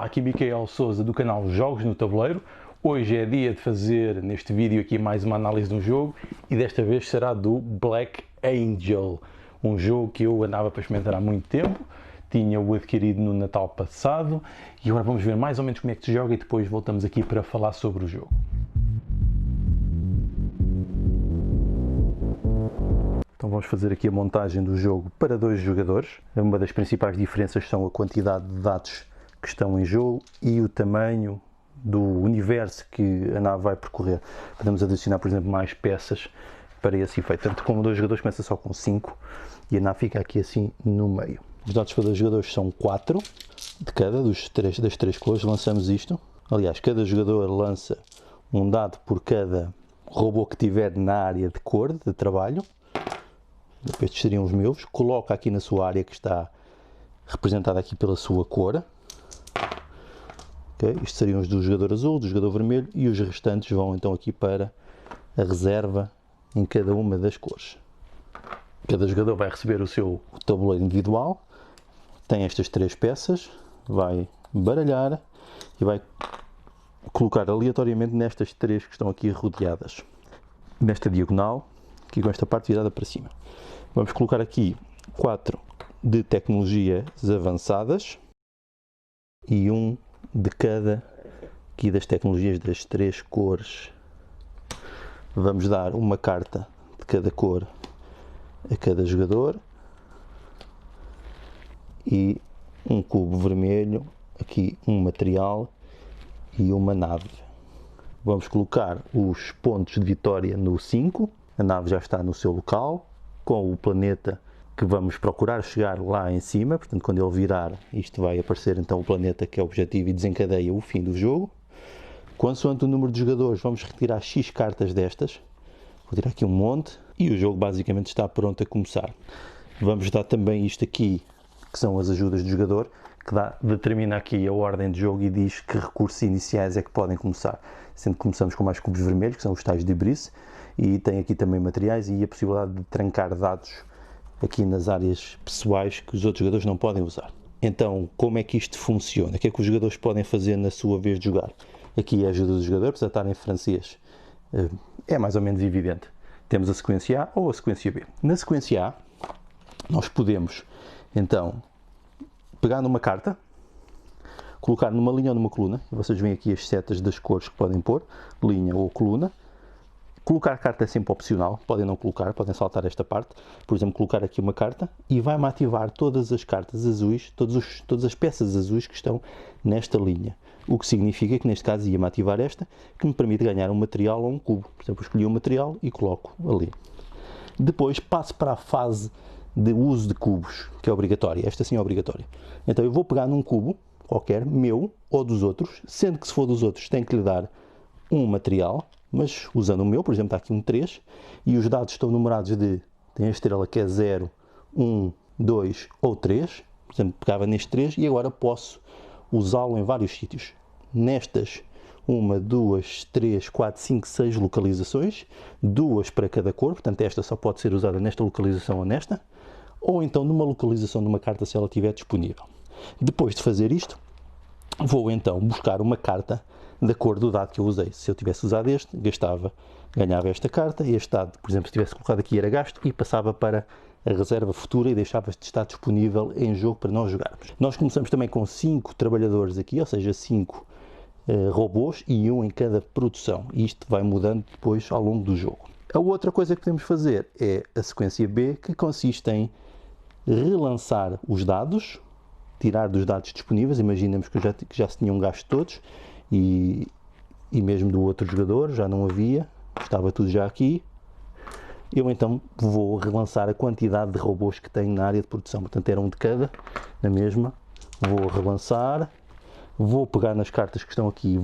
Olá, aqui Micael Souza do canal Jogos no Tabuleiro. Hoje é dia de fazer neste vídeo aqui mais uma análise de um jogo e desta vez será do Black Angel, um jogo que eu andava para experimentar há muito tempo, tinha-o adquirido no Natal passado e agora vamos ver mais ou menos como é que se joga e depois voltamos aqui para falar sobre o jogo. Então vamos fazer aqui a montagem do jogo para 2 jogadores. Uma das principais diferenças são a quantidade de dados que estão em jogo e o tamanho do universo que a nave vai percorrer. Podemos adicionar, por exemplo, mais peças para esse efeito. Tanto como 2 jogadores começa só com 5 e a nave fica aqui assim no meio. Os dados para 2 jogadores são 4 de cada, das 3 cores. Lançamos isto. Aliás, cada jogador lança um dado por cada robô que tiver na área de cor de trabalho. Estes seriam os meus. Coloca aqui na sua área que está representada aqui pela sua cor. Okay. Isto seriam os do jogador azul, do jogador vermelho e os restantes vão então aqui para a reserva em cada uma das cores. Cada jogador vai receber o seu tabuleiro individual, tem estas 3 peças, vai baralhar e vai colocar aleatoriamente nestas 3 que estão aqui rodeadas. Nesta diagonal, aqui com esta parte virada para cima. Vamos colocar aqui 4 de tecnologias avançadas e um de cada aqui das tecnologias das 3 cores. Vamos dar uma carta de cada cor a cada jogador e um cubo vermelho, aqui um material e uma nave. Vamos colocar os pontos de vitória no 5, a nave já está no seu local, com o planeta que vamos procurar chegar lá em cima, portanto quando ele virar isto vai aparecer então o planeta que é o objetivo e desencadeia o fim do jogo. Consoante o número de jogadores vamos retirar X cartas destas, vou tirar aqui um monte e o jogo basicamente está pronto a começar. Vamos dar também isto aqui que são as ajudas do jogador, que determina aqui a ordem de jogo e diz que recursos iniciais é que podem começar, sendo que começamos com mais cubos vermelhos, que são os tais de brise, e tem aqui também materiais e a possibilidade de trancar dados aqui nas áreas pessoais que os outros jogadores não podem usar. Então, como é que isto funciona? O que é que os jogadores podem fazer na sua vez de jogar? Aqui é a ajuda do jogador, apesar de estar em francês, é mais ou menos evidente. Temos a sequência A ou a sequência B. Na sequência A, nós podemos, então, pegar numa carta, colocar numa linha ou numa coluna, e vocês veem aqui as setas das cores que podem pôr, linha ou coluna. Colocar carta é sempre opcional, podem não colocar, podem saltar esta parte. Por exemplo, colocar aqui uma carta e vai-me ativar todas as cartas azuis, todas as peças azuis que estão nesta linha. O que significa que neste caso ia-me ativar esta, que me permite ganhar um material ou um cubo. Por exemplo, escolhi um material e coloco ali. Depois passo para a fase de uso de cubos, que é obrigatória. Esta sim é obrigatória. Então eu vou pegar num cubo qualquer, meu ou dos outros, sendo que se for dos outros tem que lhe dar um material, mas usando o meu, por exemplo, está aqui um 3, e os dados estão numerados tem a estrela que é 0, 1, 2 ou 3, por exemplo, pegava neste 3 e agora posso usá-lo em vários sítios. Nestas 1, 2, 3, 4, 5, 6 localizações, 2 para cada cor, portanto esta só pode ser usada nesta localização ou nesta, ou então numa localização de uma carta se ela estiver disponível. Depois de fazer isto, vou então buscar uma carta da cor do dado que eu usei. Se eu tivesse usado este, ganhava esta carta, e este dado, por exemplo, se tivesse colocado aqui era gasto e passava para a reserva futura e deixava de estar disponível em jogo para nós jogarmos. Nós começamos também com 5 trabalhadores aqui, ou seja, 5 robôs e um em cada produção. E isto vai mudando depois ao longo do jogo. A outra coisa que podemos fazer é a sequência B, que consiste em relançar os dados, tirar dos dados disponíveis. Imaginemos que já se tinham gasto todos e mesmo do outro jogador já não havia, estava tudo já aqui. Eu então vou relançar a quantidade de robôs que tenho na área de produção, portanto era um de cada, na mesma, vou relançar, vou pegar nas cartas que estão aqui,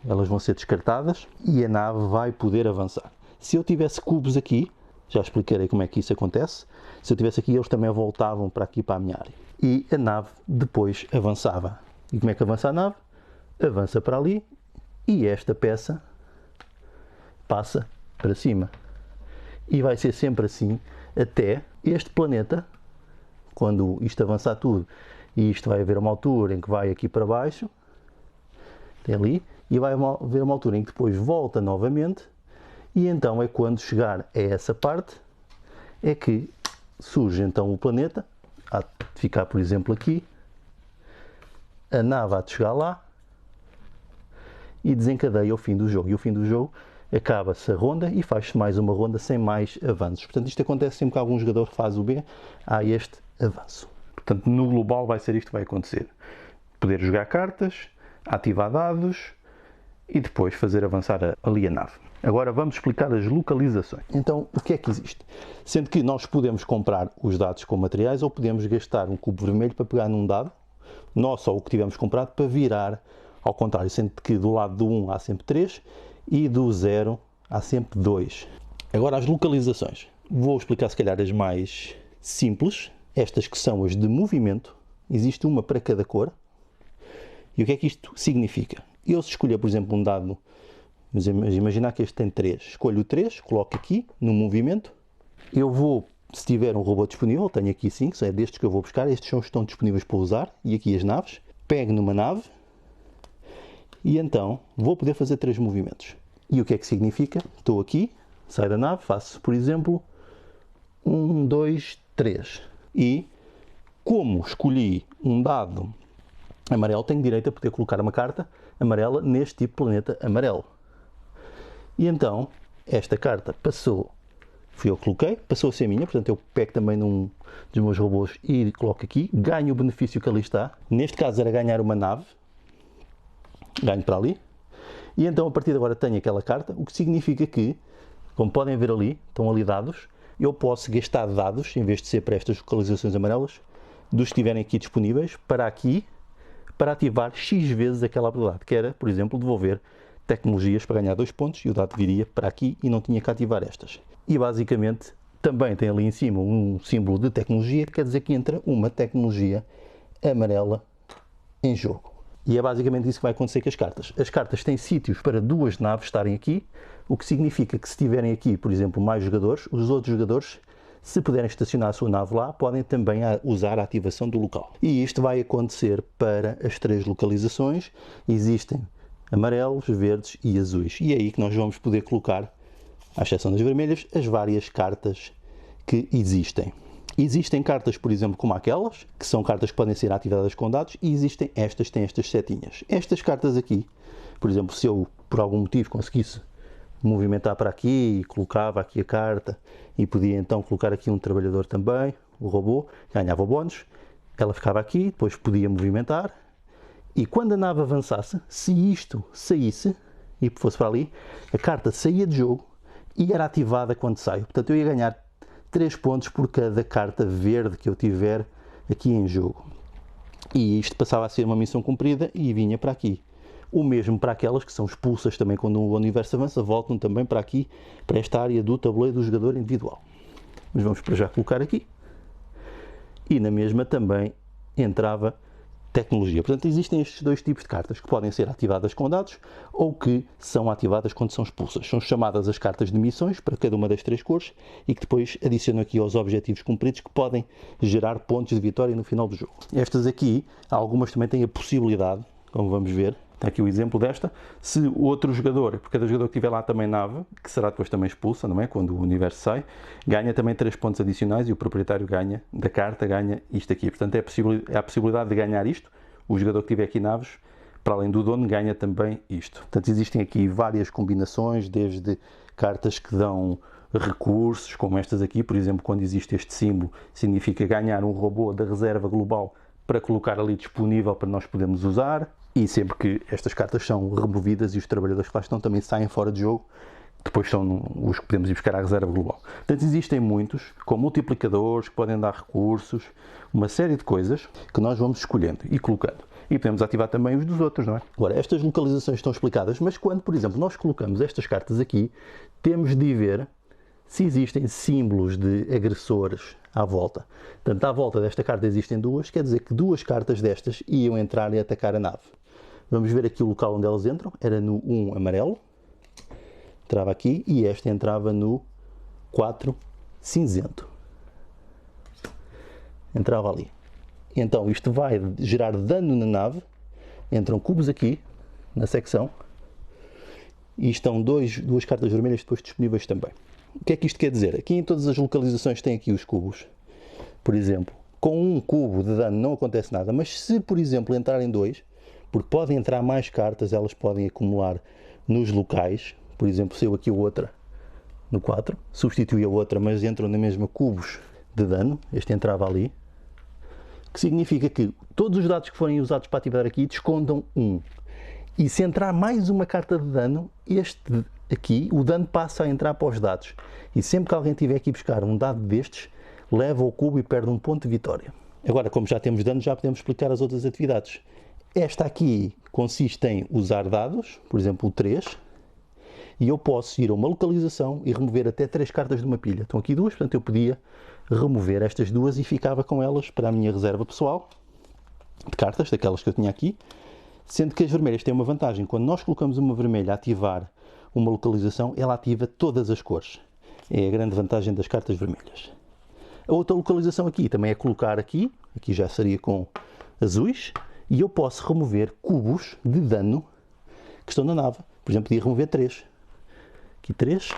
elas vão ser descartadas e a nave vai poder avançar. Se eu tivesse cubos aqui, já explicarei como é que isso acontece, se eu tivesse aqui eles também voltavam para aqui para a minha área e a nave depois avançava. E como é que avança a nave? Avança para ali e esta peça passa para cima. E vai ser sempre assim até este planeta, quando isto avançar tudo e isto vai haver uma altura em que vai aqui para baixo Até ali. E vai haver uma altura em que depois volta novamente. E então é quando chegar a essa parte, é que surge então o planeta, há de ficar por exemplo aqui, a nave há de chegar lá e desencadeia o fim do jogo. E o fim do jogo acaba-se a ronda e faz-se mais uma ronda sem mais avanços. Portanto, isto acontece sempre que algum jogador faz o B, há este avanço. Portanto, no global vai ser isto que vai acontecer. Poder jogar cartas, ativar dados e depois fazer avançar ali a nave. Agora vamos explicar as localizações. Então, o que é que existe? Sendo que nós podemos comprar os dados com materiais ou podemos gastar um cubo vermelho para pegar num dado, nosso ou o que tivemos comprado, para virar ao contrário, sendo que do lado do 1 há sempre 3 e do 0 há sempre 2. Agora as localizações. Vou explicar se calhar as mais simples, estas que são as de movimento. Existe uma para cada cor. E o que é que isto significa? Eu se escolher, por exemplo, um dado, vamos imaginar que este tem 3, escolho o 3, coloco aqui no movimento, eu vou, se tiver um robô disponível, tenho aqui 5, é destes que eu vou buscar, estes são os que estão disponíveis para usar, e aqui as naves, pego numa nave, e então vou poder fazer 3 movimentos. E o que é que significa? Estou aqui, saio da nave, faço, por exemplo, 1, 2, 3. E, como escolhi um dado amarelo, tenho direito a poder colocar uma carta amarela neste tipo de planeta amarelo. E então, esta carta passou, fui eu que coloquei, passou a ser minha, portanto eu pego também num dos meus robôs e coloco aqui, ganho o benefício que ali está. Neste caso era ganhar uma nave, ganho para ali, e então a partir de agora tenho aquela carta, o que significa que, como podem ver ali, estão ali dados, eu posso gastar dados, em vez de ser para estas localizações amarelas, dos que estiverem aqui disponíveis, para aqui, para ativar X vezes aquela habilidade, que era, por exemplo, devolver tecnologias para ganhar 2 pontos, e o dado viria para aqui e não tinha que ativar estas. E basicamente também tem ali em cima um símbolo de tecnologia, que quer dizer que entra uma tecnologia amarela em jogo. E é basicamente isso que vai acontecer com as cartas. As cartas têm sítios para 2 naves estarem aqui, o que significa que se tiverem aqui, por exemplo, mais jogadores, os outros jogadores, se puderem estacionar a sua nave lá, podem também usar a ativação do local. E isto vai acontecer para as 3 localizações. Existem amarelos, verdes e azuis. E é aí que nós vamos poder colocar, à exceção das vermelhas, as várias cartas que existem. Existem cartas, por exemplo, como aquelas, que são cartas que podem ser ativadas com dados, e existem estas, têm estas setinhas. Estas cartas aqui, por exemplo, se eu, por algum motivo, conseguisse movimentar para aqui e colocava aqui a carta e podia então colocar aqui um trabalhador também, o robô, ganhava o bónus, ela ficava aqui, depois podia movimentar, e quando a nave avançasse, se isto saísse e fosse para ali, a carta saía de jogo e era ativada quando saio. Portanto, eu ia ganhar 3 pontos por cada carta verde que eu tiver aqui em jogo. E isto passava a ser uma missão cumprida e vinha para aqui. O mesmo para aquelas que são expulsas também quando o universo avança, voltam também para aqui, para esta área do tabuleiro do jogador individual. Mas vamos para já colocar aqui. E na mesma também entrava tecnologia. Portanto, existem estes 2 tipos de cartas que podem ser ativadas com dados ou que são ativadas quando são expulsas. São chamadas as cartas de missões para cada uma das 3 cores e que depois adicionam aqui aos objetivos cumpridos que podem gerar pontos de vitória no final do jogo. Estas aqui, algumas também têm a possibilidade, como vamos ver, está aqui o exemplo desta, se o outro jogador, porque cada jogador que tiver lá também nave, que será depois também expulsa, não é? Quando o universo sai, ganha também 3 pontos adicionais e o proprietário ganha, da carta, ganha isto aqui. Portanto, é a possibilidade de ganhar isto. O jogador que tiver aqui naves, para além do dono, ganha também isto. Portanto, existem aqui várias combinações, desde cartas que dão recursos, como estas aqui, por exemplo, quando existe este símbolo, significa ganhar um robô da reserva global para colocar ali disponível para nós podermos usar. E sempre que estas cartas são removidas e os trabalhadores que lá estão também saem fora de jogo, depois são os que podemos ir buscar à reserva global. Portanto, existem muitos, com multiplicadores, que podem dar recursos, uma série de coisas que nós vamos escolhendo e colocando. E podemos ativar também os dos outros, não é? Agora, estas localizações estão explicadas, mas quando, por exemplo, nós colocamos estas cartas aqui, temos de ver se existem símbolos de agressores à volta. Portanto, à volta desta carta existem 2, quer dizer que 2 cartas destas iam entrar e atacar a nave. Vamos ver aqui o local onde elas entram, era no 1 amarelo, entrava aqui, e esta entrava no 4 cinzento. Entrava ali. Então isto vai gerar dano na nave, entram cubos aqui, na secção e estão duas cartas vermelhas depois disponíveis também. O que é que isto quer dizer? Aqui em todas as localizações tem aqui os cubos. Por exemplo, com um cubo de dano não acontece nada, mas se, por exemplo, entrarem dois, porque podem entrar mais cartas, elas podem acumular nos locais. Por exemplo, se eu aqui outra no 4, substitui a outra, mas entram na mesma cubos de dano, este entrava ali, que significa que todos os dados que forem usados para ativar aqui descontam 1. E se entrar mais uma carta de dano, este aqui, o dano passa a entrar para os dados. E sempre que alguém tiver aqui buscar um dado destes, leva o cubo e perde um ponto de vitória. Agora, como já temos dano, já podemos explicar as outras atividades. Esta aqui consiste em usar dados, por exemplo o 3, e eu posso ir a uma localização e remover até 3 cartas de uma pilha. Estão aqui duas, portanto eu podia remover estas duas e ficava com elas para a minha reserva pessoal de cartas, daquelas que eu tinha aqui, sendo que as vermelhas têm uma vantagem. Quando nós colocamos uma vermelha a ativar uma localização, ela ativa todas as cores. É a grande vantagem das cartas vermelhas. A outra localização aqui também é colocar aqui já seria com azuis, e eu posso remover cubos de dano que estão na nave. Por exemplo, podia remover 3. Aqui 3.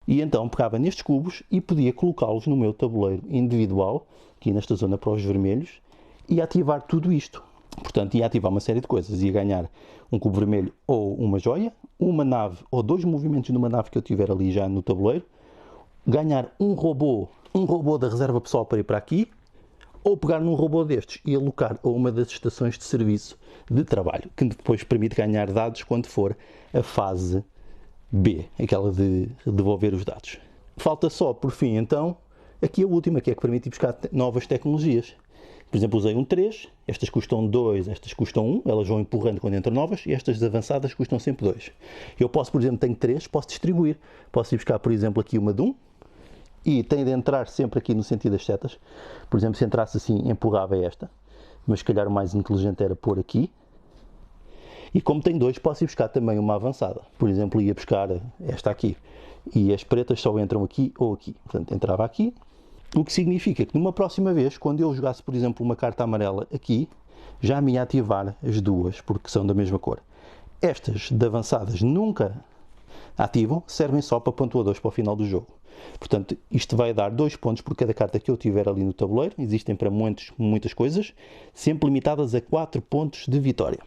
E então pegava nestes cubos e podia colocá-los no meu tabuleiro individual, aqui nesta zona para os vermelhos, e ativar tudo isto. Portanto, ia ativar uma série de coisas. Ia ganhar um cubo vermelho ou uma joia, uma nave ou 2 movimentos numa nave que eu tiver ali já no tabuleiro, ganhar um robô da reserva pessoal para ir para aqui, ou pegar num robô destes e alocar a uma das estações de serviço de trabalho, que depois permite ganhar dados quando for a fase B, aquela de devolver os dados. Falta só, por fim, então, aqui a última, que é que permite ir buscar novas tecnologias. Por exemplo, usei um 3, estas custam 2, estas custam 1, elas vão empurrando quando entram novas, e estas avançadas custam sempre 2. Eu posso, por exemplo, tenho 3, posso distribuir. Posso ir buscar, por exemplo, aqui uma de 1, e tem de entrar sempre aqui no sentido das setas. Por exemplo, se entrasse assim, empurrava esta, mas se calhar o mais inteligente era pôr aqui. E como tem 2, posso ir buscar também uma avançada. Por exemplo, ia buscar esta aqui. E as pretas só entram aqui ou aqui. Portanto, entrava aqui. O que significa que numa próxima vez, quando eu jogasse, por exemplo, uma carta amarela aqui, já me ia ativar as duas, porque são da mesma cor. Estas de avançadas nunca ativam, servem só para pontuadores para o final do jogo. Portanto, isto vai dar 2 pontos por cada carta que eu tiver ali no tabuleiro. Existem para muitas coisas, sempre limitadas a 4 pontos de vitória.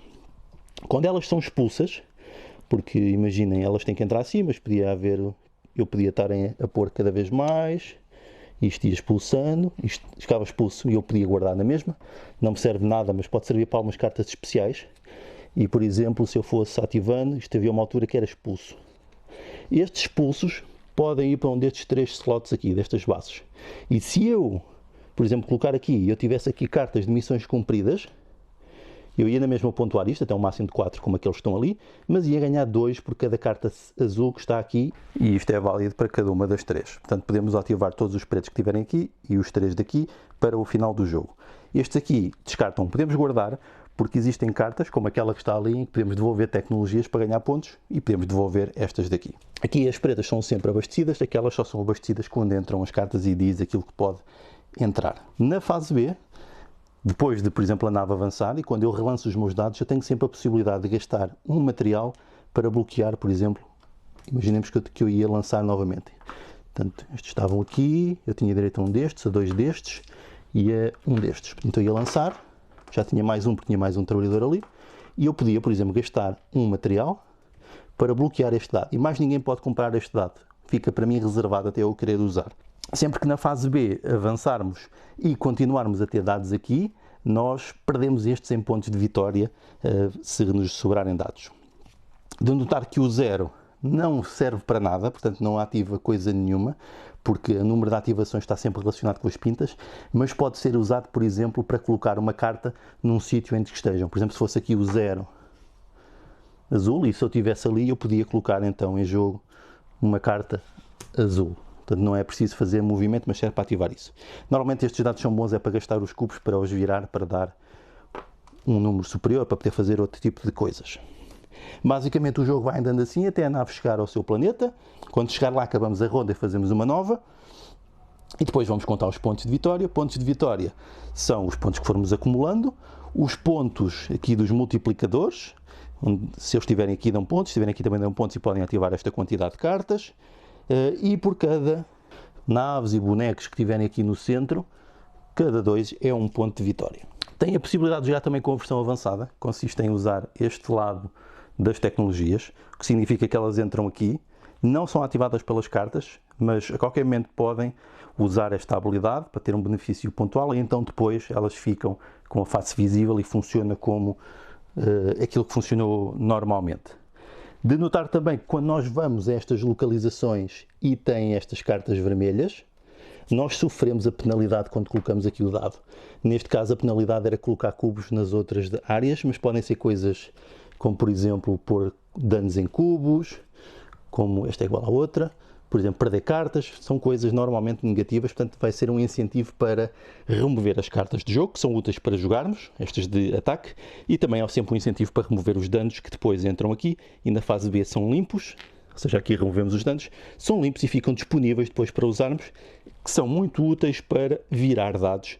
Quando elas são expulsas, porque imaginem, elas têm que entrar assim, mas eu podia estar a pôr cada vez mais, isto ia expulsando, isto ficava expulso e eu podia guardar na mesma. Não me serve nada, mas pode servir para algumas cartas especiais. E, por exemplo, se eu fosse ativando, isto havia uma altura que era expulso. Estes expulsos podem ir para um destes 3 slots aqui, destas bases. E se eu, por exemplo, colocar aqui e eu tivesse aqui cartas de missões cumpridas, eu ia na mesma pontuar isto, até um máximo de 4 como aqueles que estão ali, mas ia ganhar 2 por cada carta azul que está aqui, e isto é válido para cada uma das 3. Portanto, podemos ativar todos os pretos que tiverem aqui e os 3 daqui para o final do jogo. Estes aqui descartam, podemos guardar, porque existem cartas, como aquela que está ali, em que podemos devolver tecnologias para ganhar pontos, e podemos devolver estas daqui. Aqui as pretas são sempre abastecidas, aquelas só são abastecidas quando entram as cartas e diz aquilo que pode entrar. Na fase B, depois de, por exemplo, a nave avançar, e quando eu relanço os meus dados, eu tenho sempre a possibilidade de gastar um material para bloquear, por exemplo, imaginemos que eu ia lançar novamente. Portanto, estes estavam aqui, eu tinha direito a um destes, a 2 destes e a um destes. Então eu ia lançar, já tinha mais um porque tinha mais um trabalhador ali, e eu podia, por exemplo, gastar um material para bloquear este dado. E mais ninguém pode comprar este dado. Fica para mim reservado até eu querer usar. Sempre que na fase B avançarmos e continuarmos a ter dados aqui, nós perdemos estes em pontos de vitória se nos sobrarem dados. De notar que o 0 não serve para nada, portanto não ativa coisa nenhuma, porque o número de ativações está sempre relacionado com as pintas, mas pode ser usado, por exemplo, para colocar uma carta num sítio entre que estejam. Por exemplo, se fosse aqui o 0 azul, e se eu tivesse ali, eu podia colocar então em jogo uma carta azul. Portanto, não é preciso fazer movimento, mas serve para ativar isso. Normalmente estes dados são bons para gastar os cubos para os virar, para dar um número superior, para poder fazer outro tipo de coisas. Basicamente o jogo vai andando assim até a nave chegar ao seu planeta. Quando chegar lá acabamos a ronda e fazemos uma nova. E depois vamos contar os pontos de vitória. Pontos de vitória são os pontos que formos acumulando. Os pontos aqui dos multiplicadores, se eles estiverem aqui dão pontos, se estiverem aqui também dão pontos e podem ativar esta quantidade de cartas. E por cada naves e bonecos que tiverem aqui no centro, cada 2 é um ponto de vitória. Tem a possibilidade de jogar também com a versão avançada, consiste em usar este lado das tecnologias, o que significa que elas entram aqui, não são ativadas pelas cartas, mas a qualquer momento podem usar esta habilidade para ter um benefício pontual e então depois elas ficam com a face visível e funciona como aquilo que funcionou normalmente. De notar também que quando nós vamos a estas localizações e tem estas cartas vermelhas, nós sofremos a penalidade quando colocamos aqui o dado. Neste caso a penalidade era colocar cubos nas outras áreas, mas podem ser coisas como, por exemplo, pôr danos em cubos, como esta é igual à outra, por exemplo, perder cartas, são coisas normalmente negativas, portanto vai ser um incentivo para remover as cartas de jogo, que são úteis para jogarmos, estas de ataque, e também há sempre um incentivo para remover os danos que depois entram aqui, e na fase B são limpos, ou seja, aqui removemos os danos, são limpos e ficam disponíveis depois para usarmos, que são muito úteis para virar dados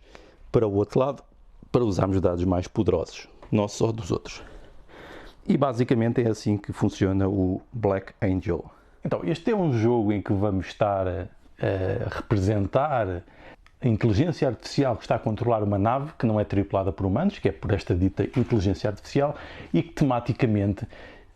para o outro lado, para usarmos dados mais poderosos, nossos ou dos outros. E basicamente é assim que funciona o Black Angel. Então, este é um jogo em que vamos estar a representar a inteligência artificial que está a controlar uma nave que não é tripulada por humanos, que é por esta dita inteligência artificial, e que tematicamente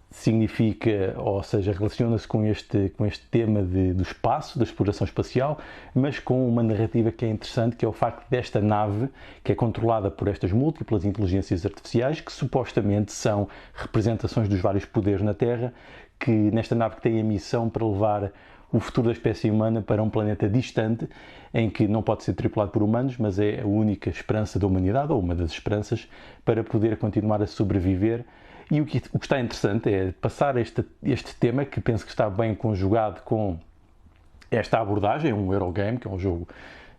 significa, ou seja, relaciona-se com este tema do espaço, da exploração espacial, mas com uma narrativa que é interessante, que é o facto desta nave, que é controlada por estas múltiplas inteligências artificiais, que supostamente são representações dos vários poderes na Terra, que nesta nave que tem a missão para levar o futuro da espécie humana para um planeta distante, em que não pode ser tripulado por humanos, mas é a única esperança da humanidade, ou uma das esperanças, para poder continuar a sobreviver. E o que está interessante é passar este tema, que penso que está bem conjugado com esta abordagem, um Eurogame, que é um jogo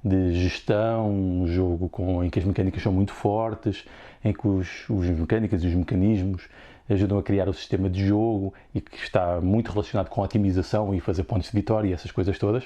de gestão, um jogo em que as mecânicas são muito fortes, em que os mecânicas e os mecanismos ajudam a criar o sistema de jogo e que está muito relacionado com a otimização e fazer pontos de vitória e essas coisas todas.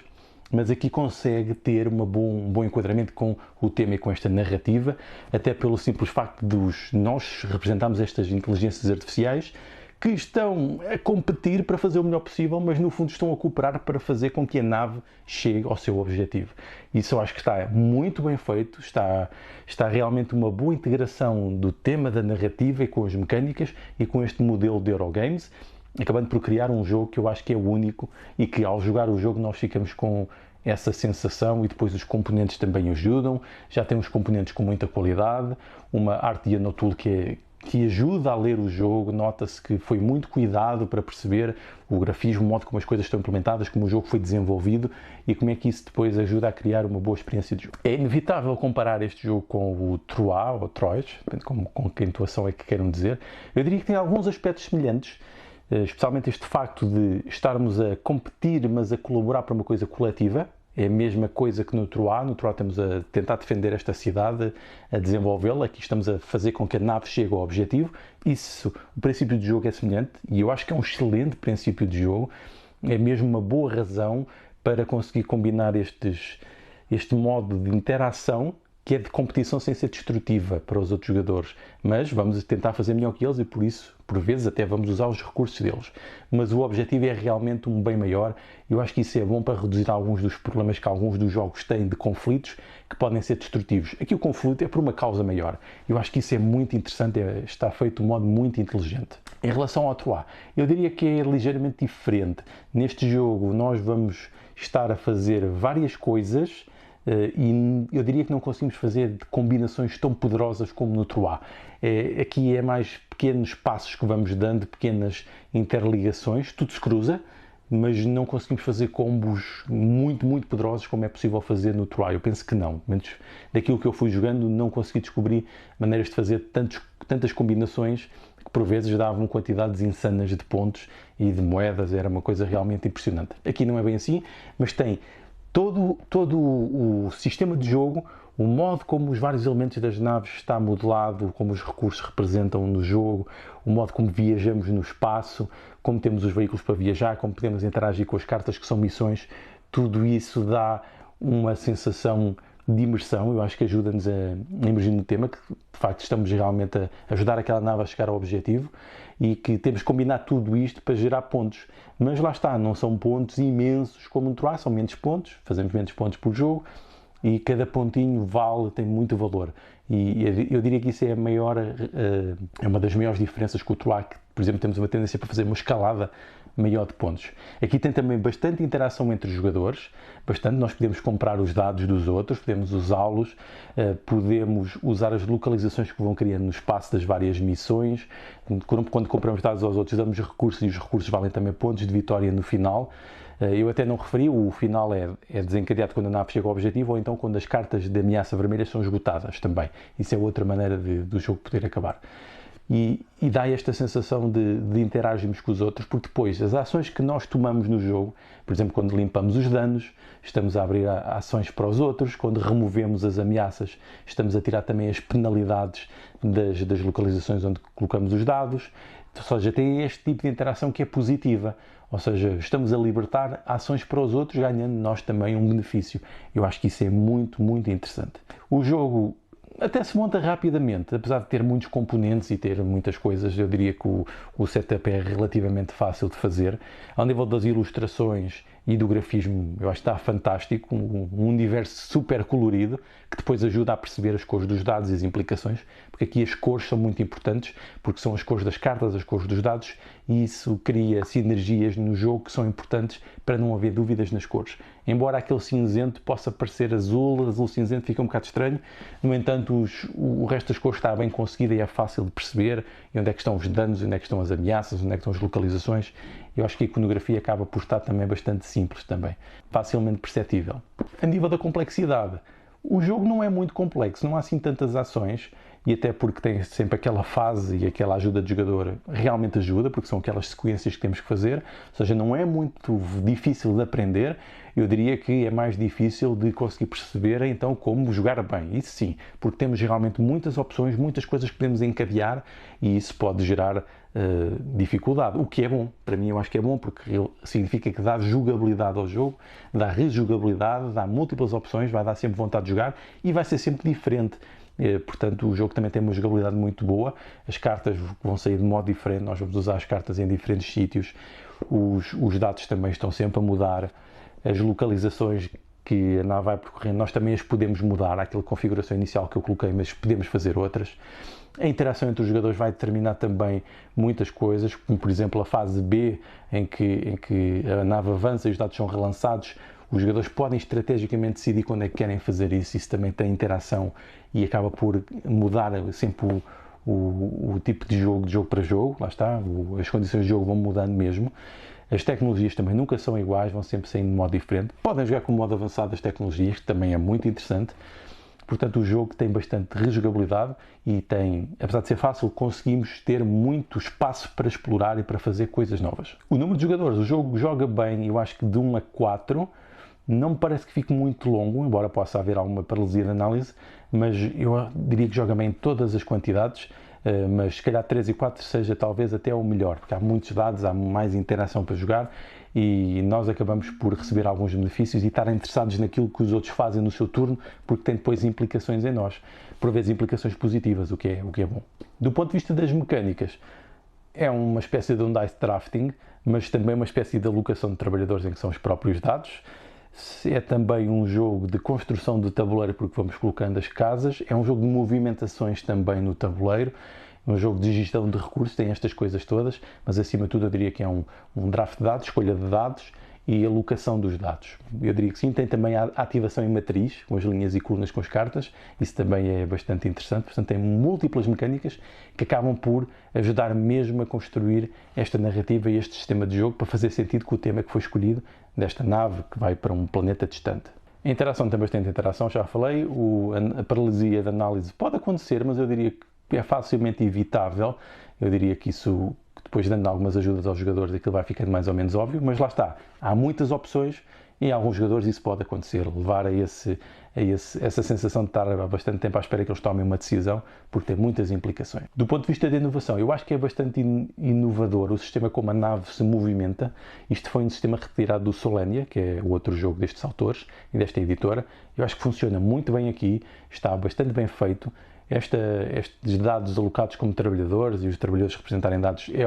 Mas aqui consegue ter um bom enquadramento com o tema e com esta narrativa, até pelo simples facto de nós representarmos estas inteligências artificiais que estão a competir para fazer o melhor possível, mas no fundo estão a cooperar para fazer com que a nave chegue ao seu objetivo. Isso eu acho que está muito bem feito, está realmente uma boa integração do tema da narrativa e com as mecânicas e com este modelo de Eurogames, acabando por criar um jogo que eu acho que é único e que ao jogar o jogo nós ficamos com essa sensação e depois os componentes também ajudam. Já temos componentes com muita qualidade, uma arte de Anotool que ajuda a ler o jogo, nota-se que foi muito cuidado para perceber o grafismo, o modo como as coisas estão implementadas, como o jogo foi desenvolvido e como é que isso depois ajuda a criar uma boa experiência de jogo. É inevitável comparar este jogo com o Troyes, ou Troyes, depende com que intuação é que queiram dizer. Eu diria que tem alguns aspectos semelhantes, especialmente este facto de estarmos a competir, mas a colaborar para uma coisa coletiva. É a mesma coisa que no Troyes. No Troyes estamos a tentar defender esta cidade, a desenvolvê-la. Aqui estamos a fazer com que a nave chegue ao objetivo. O princípio de jogo é semelhante e eu acho que é um excelente princípio de jogo. É mesmo uma boa razão para conseguir combinar este modo de interação, que é de competição sem ser destrutiva para os outros jogadores, mas vamos tentar fazer melhor que eles e por isso, por vezes, até vamos usar os recursos deles. Mas o objetivo é realmente um bem maior e eu acho que isso é bom para reduzir alguns dos problemas que alguns dos jogos têm de conflitos que podem ser destrutivos. Aqui o conflito é por uma causa maior. Eu acho que isso é muito interessante, está feito de um modo muito inteligente. Em relação ao Troyes, eu diria que é ligeiramente diferente. Neste jogo nós vamos estar a fazer várias coisas e eu diria que não conseguimos fazer combinações tão poderosas como no Troyes. Aqui é mais pequenos passos que vamos dando, pequenas interligações, tudo se cruza, mas não conseguimos fazer combos muito, muito poderosos como é possível fazer no Troyes. Eu penso que não, menos daquilo que eu fui jogando, não consegui descobrir maneiras de fazer tantas combinações que por vezes davam quantidades insanas de pontos e de moedas, era uma coisa realmente impressionante. Aqui não é bem assim, mas tem todo o sistema de jogo, o modo como os vários elementos das naves está modelado, como os recursos representam no jogo, o modo como viajamos no espaço, como temos os veículos para viajar, como podemos interagir com as cartas que são missões, tudo isso dá uma sensação de imersão. Eu acho que ajuda-nos a emergir no tema, que de facto estamos realmente a ajudar aquela nave a chegar ao objetivo e que temos que combinar tudo isto para gerar pontos. Mas lá está, não são pontos imensos como no Troar, são menos pontos, fazemos menos pontos por jogo e cada pontinho tem muito valor. E eu diria que isso é é uma das maiores diferenças com o Troar, que, por exemplo, temos uma tendência para fazer uma escalada maior de pontos. Aqui tem também bastante interação entre os jogadores, nós podemos comprar os dados dos outros, podemos usá-los, podemos usar as localizações que vão criando no espaço das várias missões. Quando compramos dados aos outros, damos recursos e os recursos valem também pontos de vitória no final. Eu até não referi, o final é desencadeado quando a nave chega ao objetivo ou então quando as cartas de ameaça vermelhas são esgotadas também. Isso é outra maneira do jogo poder acabar. E dá esta sensação de interagirmos com os outros, porque depois as ações que nós tomamos no jogo, por exemplo, quando limpamos os danos, estamos a abrir ações para os outros, quando removemos as ameaças, estamos a tirar também as penalidades das localizações onde colocamos os dados, ou seja, tem este tipo de interação que é positiva, ou seja, estamos a libertar ações para os outros, ganhando nós também um benefício. Eu acho que isso é muito, muito interessante. O jogo até se monta rapidamente, apesar de ter muitos componentes e ter muitas coisas, eu diria que o setup é relativamente fácil de fazer. Ao nível das ilustrações e do grafismo, eu acho que está fantástico, um universo super colorido, que depois ajuda a perceber as cores dos dados e as implicações, porque aqui as cores são muito importantes, porque são as cores das cartas, as cores dos dados, e isso cria sinergias no jogo que são importantes para não haver dúvidas nas cores. Embora aquele cinzento possa parecer azul cinzento fica um bocado estranho, no entanto o resto das cores está bem conseguido e é fácil de perceber e onde é que estão os danos, onde é que estão as ameaças, onde é que estão as localizações. Eu acho que a iconografia acaba por estar também bastante simples também, facilmente perceptível. A nível da complexidade, o jogo não é muito complexo, não há assim tantas ações, e até porque tem sempre aquela fase e aquela ajuda de jogador realmente ajuda, porque são aquelas sequências que temos que fazer, ou seja, não é muito difícil de aprender, eu diria que é mais difícil de conseguir perceber então como jogar bem, isso sim, porque temos realmente muitas opções, muitas coisas que podemos encadear e isso pode gerar dificuldade, o que é bom, para mim eu acho que é bom porque significa que dá jogabilidade ao jogo, dá rejogabilidade, dá múltiplas opções, vai dar sempre vontade de jogar e vai ser sempre diferente. Portanto, o jogo também tem uma jogabilidade muito boa, as cartas vão sair de modo diferente, nós vamos usar as cartas em diferentes sítios, os dados também estão sempre a mudar, as localizações que a nave vai percorrendo, nós também as podemos mudar, aquela configuração inicial que eu coloquei, mas podemos fazer outras. A interação entre os jogadores vai determinar também muitas coisas, como por exemplo a fase B, em que a nave avança e os dados são relançados. Os jogadores podem estrategicamente decidir quando é que querem fazer isso também tem interação e acaba por mudar sempre o tipo de jogo para jogo, lá está, as condições de jogo vão mudando mesmo. As tecnologias também nunca são iguais, vão sempre sair de modo diferente. Podem jogar com o modo avançado das tecnologias, que também é muito interessante. Portanto, o jogo tem bastante rejogabilidade e tem, apesar de ser fácil, conseguimos ter muito espaço para explorar e para fazer coisas novas. O número de jogadores, o jogo joga bem, eu acho que de 1 a 4, não me parece que fique muito longo, embora possa haver alguma paralisia de análise, mas eu diria que joga bem em todas as quantidades, mas se calhar 3 e 4 seja talvez até o melhor, porque há muitos dados, há mais interação para jogar e nós acabamos por receber alguns benefícios e estar interessados naquilo que os outros fazem no seu turno, porque tem depois implicações em nós, por vezes implicações positivas, o que é bom. Do ponto de vista das mecânicas, é uma espécie de um dice drafting, mas também uma espécie de alocação de trabalhadores em que são os próprios dados. É também um jogo de construção de tabuleiro, porque vamos colocando as casas. É um jogo de movimentações também no tabuleiro. É um jogo de gestão de recursos, tem estas coisas todas, mas acima de tudo eu diria que é um draft de dados, escolha de dados e alocação dos dados. Eu diria que sim, tem também a ativação em matriz, com as linhas e colunas com as cartas, isso também é bastante interessante, portanto tem múltiplas mecânicas que acabam por ajudar mesmo a construir esta narrativa e este sistema de jogo para fazer sentido com o tema que foi escolhido desta nave que vai para um planeta distante. A interação tem bastante interação, já falei, a paralisia de análise pode acontecer, mas eu diria que é facilmente evitável, eu diria que isso, depois dando algumas ajudas aos jogadores, aquilo vai ficando mais ou menos óbvio, mas lá está, há muitas opções e em alguns jogadores isso pode acontecer, levar a essa sensação de estar há bastante tempo à espera que eles tomem uma decisão, porque tem muitas implicações. Do ponto de vista de inovação, eu acho que é bastante inovador o sistema como a nave se movimenta. Isto foi um sistema retirado do Solenia, que é o outro jogo destes autores e desta editora. Eu acho que funciona muito bem aqui, está bastante bem feito. Estes dados alocados como trabalhadores e os trabalhadores representarem dados é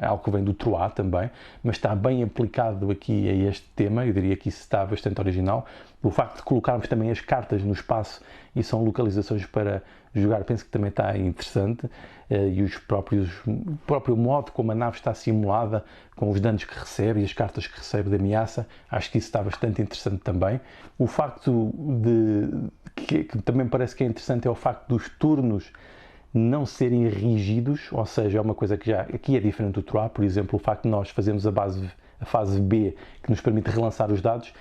algo que vem do Troá também, mas está bem aplicado aqui a este tema. Eu diria que isso está bastante original. O facto de colocarmos também as cartas no espaço e são localizações para jogar, penso que também está interessante, e o próprio modo como a nave está simulada, com os danos que recebe e as cartas que recebe de ameaça, acho que isso está bastante interessante também. O facto que também parece que é interessante é o facto dos turnos não serem rígidos, ou seja, é uma coisa que já aqui é diferente do Troá. Por exemplo, o facto de nós fazermos a fase B, que nos permite relançar os dados,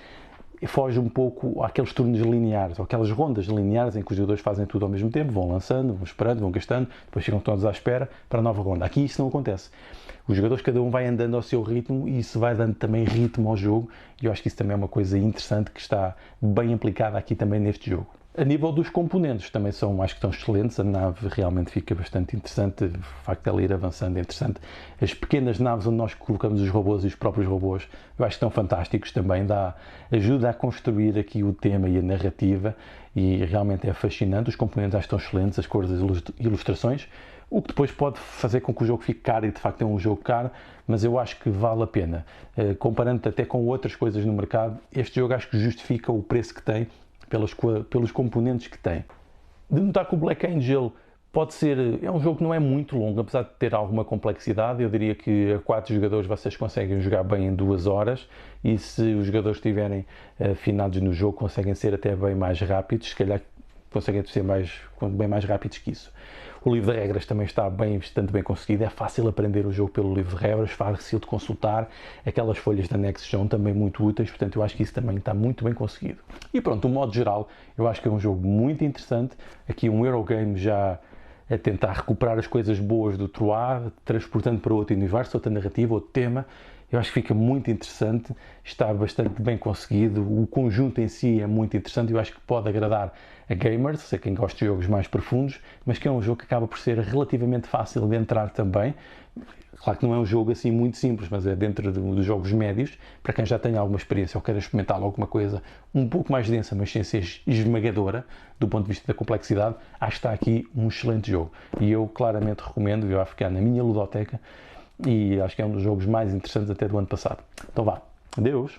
foge um pouco àqueles turnos lineares, ou aquelas rondas lineares em que os jogadores fazem tudo ao mesmo tempo, vão lançando, vão esperando, vão gastando, depois ficam todos à espera para a nova ronda. Aqui isso não acontece. Os jogadores, cada um vai andando ao seu ritmo e isso vai dando também ritmo ao jogo, e eu acho que isso também é uma coisa interessante que está bem aplicada aqui também neste jogo. A nível dos componentes também acho que estão excelentes, a nave realmente fica bastante interessante, o facto de ela ir avançando é interessante. As pequenas naves onde nós colocamos os robôs e os próprios robôs, eu acho que estão fantásticos também, ajuda a construir aqui o tema e a narrativa e realmente é fascinante. Os componentes acho que estão excelentes, as cores das ilustrações, o que depois pode fazer com que o jogo fique caro, e de facto é um jogo caro, mas eu acho que vale a pena. Comparando até com outras coisas no mercado, este jogo acho que justifica o preço que tem, pelos componentes que tem. De notar que o Black Angel é um jogo que não é muito longo, apesar de ter alguma complexidade. Eu diria que a 4 jogadores vocês conseguem jogar bem em 2 horas, e se os jogadores estiverem afinados no jogo conseguem ser até bem mais rápidos, se calhar conseguem ser bem mais rápidos que isso. O livro de regras também está bastante bem conseguido, é fácil aprender o jogo pelo livro de regras, fácil de consultar, aquelas folhas de anexos são também muito úteis, portanto eu acho que isso também está muito bem conseguido. E pronto, o modo geral, eu acho que é um jogo muito interessante, aqui um Eurogame já a tentar recuperar as coisas boas do Troá, transportando para outro universo, outra narrativa, outro tema. Eu acho que fica muito interessante, está bastante bem conseguido, o conjunto em si é muito interessante e eu acho que pode agradar a gamers, a quem gosta de jogos mais profundos, mas que é um jogo que acaba por ser relativamente fácil de entrar também. Claro que não é um jogo assim muito simples, mas é dentro dos jogos médios, para quem já tem alguma experiência ou queira experimentar alguma coisa um pouco mais densa, mas sem ser esmagadora do ponto de vista da complexidade, acho que está aqui um excelente jogo. E eu claramente recomendo, vai ficar na minha ludoteca, e acho que é um dos jogos mais interessantes até do ano passado. Então vá, adeus!